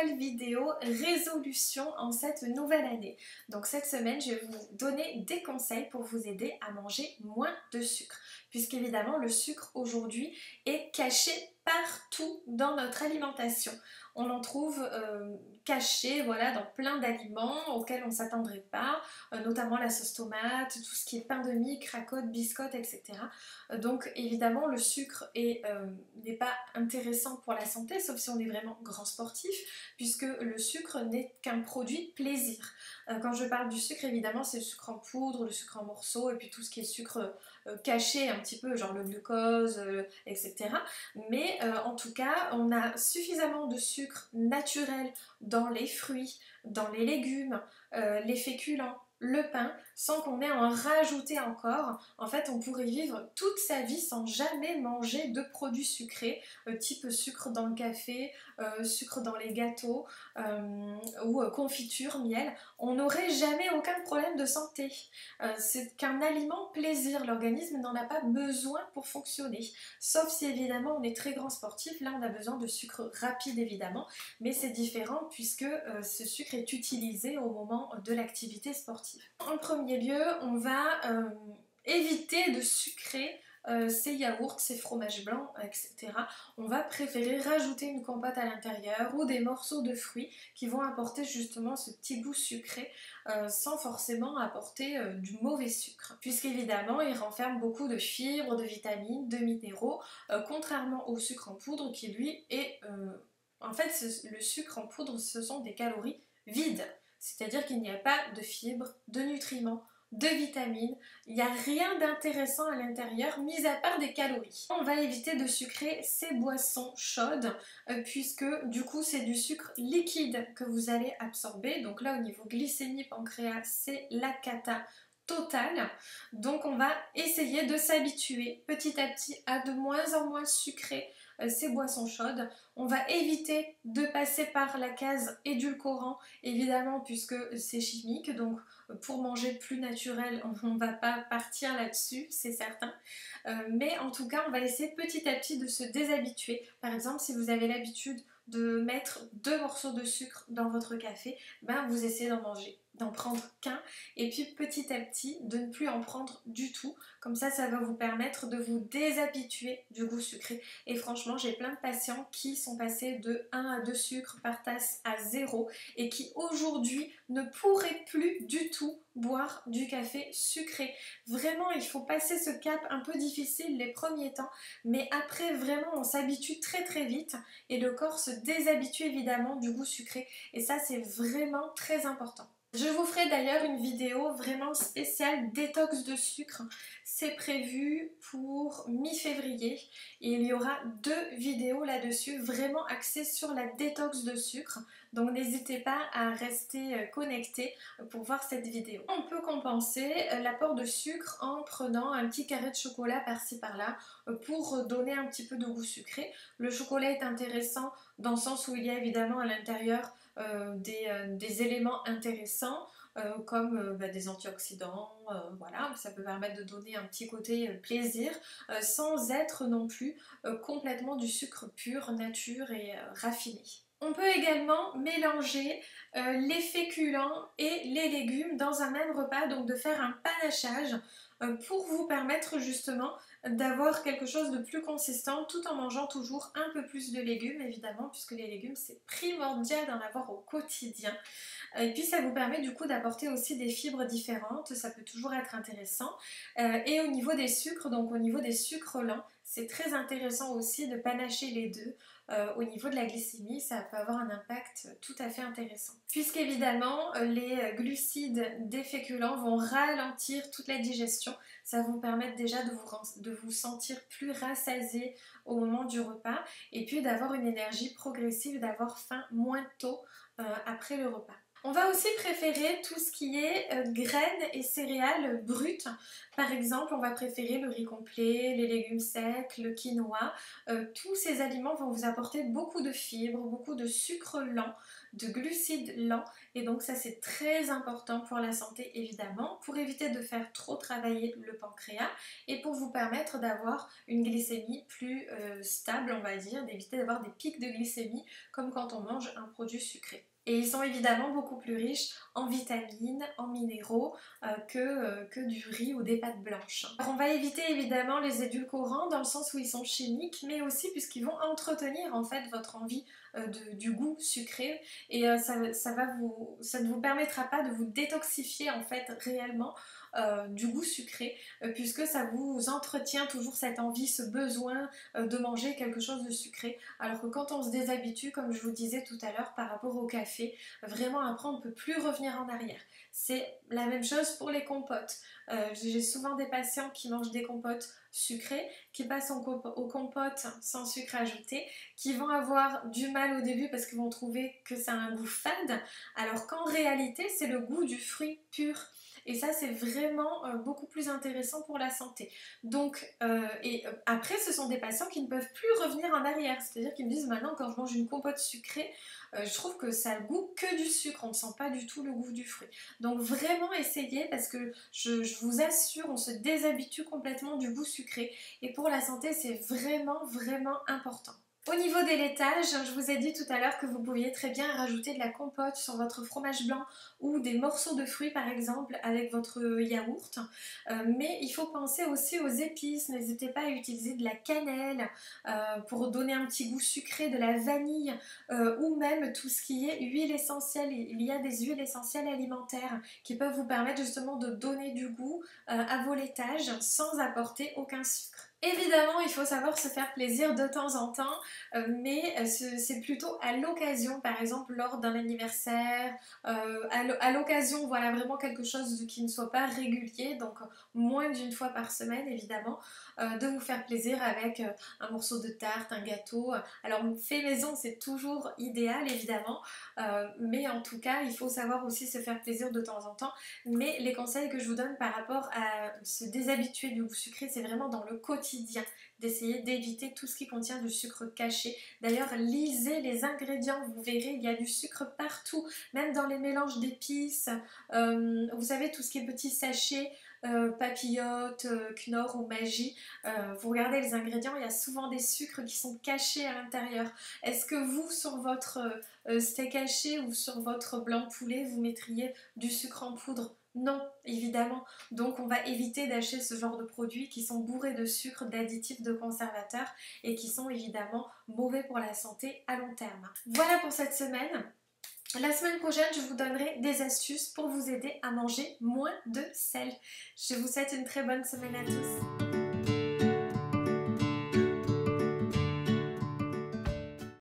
nouvelle vidéo résolution en cette nouvelle année. Donc cette semaine, je vais vous donner des conseils pour vous aider à manger moins de sucre. Puisqu'évidemment, le sucre aujourd'hui est caché partout dans notre alimentation. On en trouve caché voilà, dans plein d'aliments auxquels on ne s'attendrait pas, notamment la sauce tomate, tout ce qui est pain de mie, cracottes, biscottes, etc. Donc évidemment le sucre n'est pas intéressant pour la santé, sauf si on est vraiment grand sportif, puisque le sucre n'est qu'un produit plaisir. Quand je parle du sucre, évidemment c'est le sucre en poudre, le sucre en morceaux, et puis tout ce qui est sucre caché un petit peu, genre le glucose, etc. Mais en tout cas, on a suffisamment de sucre naturel dans les fruits, dans les légumes, les féculents, le pain, sans qu'on ait à en rajouter encore. En fait, on pourrait vivre toute sa vie sans jamais manger de produits sucrés, type sucre dans le café, sucre dans les gâteaux, ou confiture, miel. On n'aurait jamais aucun problème de santé. C'est qu'un aliment plaisir, l'organisme n'en a pas besoin pour fonctionner. Sauf si évidemment on est très grand sportif, là on a besoin de sucre rapide évidemment, mais c'est différent puisque ce sucre est utilisé au moment de l'activité sportive. En premier lieu, on va éviter de sucrer ces yaourts, ces fromages blancs, etc. On va préférer rajouter une compote à l'intérieur ou des morceaux de fruits qui vont apporter justement ce petit goût sucré sans forcément apporter du mauvais sucre. Puisqu'évidemment, il renferme beaucoup de fibres, de vitamines, de minéraux, contrairement au sucre en poudre qui lui est... En fait, le sucre en poudre, ce sont des calories vides. C'est-à-dire qu'il n'y a pas de fibres, de nutriments, de vitamines, il n'y a rien d'intéressant à l'intérieur, mis à part des calories. On va éviter de sucrer ces boissons chaudes, puisque du coup c'est du sucre liquide que vous allez absorber. Donc là au niveau glycémie, pancréas, c'est la cata totale. Donc on va essayer de s'habituer petit à petit à de moins en moins sucrer ces boissons chaudes. On va éviter de passer par la case édulcorant, évidemment, puisque c'est chimique, donc pour manger plus naturel, on ne va pas partir là-dessus, c'est certain. Mais en tout cas, on va essayer petit à petit de se déshabituer. Par exemple, si vous avez l'habitude de mettre 2 morceaux de sucre dans votre café, ben vous essayez d'en prendre qu'un, et puis petit à petit de ne plus en prendre du tout. Comme ça va vous permettre de vous déshabituer du goût sucré. Et franchement, j'ai plein de patients qui sont passés de 1 à 2 sucres par tasse à 0 et qui aujourd'hui ne pourraient plus du tout boire du café sucré. Vraiment, il faut passer ce cap un peu difficile les premiers temps, mais après vraiment on s'habitue très très vite et le corps se déshabitue évidemment du goût sucré, et ça c'est vraiment très important. Je vous ferai d'ailleurs une vidéo vraiment spéciale détox de sucre, c'est prévu pour mi-février et il y aura 2 vidéos là-dessus vraiment axées sur la détox de sucre, donc n'hésitez pas à rester connecté pour voir cette vidéo. On peut compenser l'apport de sucre en prenant un petit carré de chocolat par-ci par-là pour donner un petit peu de goût sucré. Le chocolat est intéressant dans le sens où il y a évidemment à l'intérieur des éléments intéressants comme des antioxydants, voilà, ça peut permettre de donner un petit côté plaisir sans être non plus complètement du sucre pur, nature et raffiné. On peut également mélanger les féculents et les légumes dans un même repas, donc de faire un panachage pour vous permettre justement d'avoir quelque chose de plus consistant tout en mangeant toujours un peu plus de légumes évidemment, puisque les légumes c'est primordial d'en avoir au quotidien. Et puis ça vous permet du coup d'apporter aussi des fibres différentes, ça peut toujours être intéressant. Et au niveau des sucres, donc au niveau des sucres lents, c'est très intéressant aussi de panacher les deux. Au niveau de la glycémie, ça peut avoir un impact tout à fait intéressant. Puisqu'évidemment, les glucides des féculents vont ralentir toute la digestion, ça va vous permettre déjà de vous sentir plus rassasié au moment du repas et puis d'avoir une énergie progressive, d'avoir faim moins tôt après le repas. On va aussi préférer tout ce qui est graines et céréales brutes. Par exemple, on va préférer le riz complet, les légumes secs, le quinoa. Tous ces aliments vont vous apporter beaucoup de fibres, beaucoup de sucre lent. de glucides lents et donc ça c'est très important pour la santé évidemment, pour éviter de faire trop travailler le pancréas et pour vous permettre d'avoir une glycémie plus stable, on va dire, d'éviter d'avoir des pics de glycémie comme quand on mange un produit sucré. Et ils sont évidemment beaucoup plus riches en vitamines, en minéraux que du riz ou des pâtes blanches. Alors on va éviter évidemment les édulcorants dans le sens où ils sont chimiques, mais aussi puisqu'ils vont entretenir en fait votre envie du goût sucré et ça ne vous permettra pas de vous détoxifier en fait réellement du goût sucré puisque ça vous entretient toujours cette envie, ce besoin de manger quelque chose de sucré, alors que quand on se déshabitue, comme je vous disais tout à l'heure par rapport au café, vraiment après on ne peut plus revenir en arrière. C'est la même chose pour les compotes. J'ai souvent des patients qui mangent des compotes sucrées, qui passent aux compotes sans sucre ajouté, qui vont avoir du mal au début parce qu'ils vont trouver que ça a un goût fade, alors qu'en réalité c'est le goût du fruit pur. Et ça c'est vraiment beaucoup plus intéressant pour la santé. Donc, après ce sont des patients qui ne peuvent plus revenir en arrière, c'est-à-dire qu'ils me disent maintenant quand je mange une compote sucrée, je trouve que ça a le goût que du sucre, on ne sent pas du tout le goût du fruit. Donc vraiment essayez parce que je vous assure, on se déshabitue complètement du goût sucré et pour la santé c'est vraiment important. Au niveau des laitages, je vous ai dit tout à l'heure que vous pouviez très bien rajouter de la compote sur votre fromage blanc ou des morceaux de fruits par exemple avec votre yaourt. Mais il faut penser aussi aux épices, n'hésitez pas à utiliser de la cannelle pour donner un petit goût sucré, de la vanille ou même tout ce qui est huile essentielle. Il y a des huiles essentielles alimentaires qui peuvent vous permettre justement de donner du goût à vos laitages sans apporter aucun sucre. Évidemment, il faut savoir se faire plaisir de temps en temps, mais c'est plutôt à l'occasion, par exemple lors d'un anniversaire, à l'occasion, voilà, vraiment quelque chose qui ne soit pas régulier, donc moins d'une fois par semaine évidemment, de vous faire plaisir avec un morceau de tarte, un gâteau. Alors fait maison c'est toujours idéal évidemment, mais en tout cas il faut savoir aussi se faire plaisir de temps en temps. Mais les conseils que je vous donne par rapport à se déshabituer du goût sucré, c'est vraiment dans le quotidien, d'essayer d'éviter tout ce qui contient du sucre caché. D'ailleurs, lisez les ingrédients, vous verrez, il y a du sucre partout, même dans les mélanges d'épices. Vous savez, tout ce qui est petits sachets, papillotes, Knorr ou Maggi, vous regardez les ingrédients, il y a souvent des sucres qui sont cachés à l'intérieur. Est-ce que vous, sur votre steak haché ou sur votre blanc de poulet, vous mettriez du sucre en poudre? Non, évidemment. Donc on va éviter d'acheter ce genre de produits qui sont bourrés de sucre, d'additifs, de conservateurs et qui sont évidemment mauvais pour la santé à long terme. Voilà pour cette semaine. La semaine prochaine, je vous donnerai des astuces pour vous aider à manger moins de sel. Je vous souhaite une très bonne semaine à tous.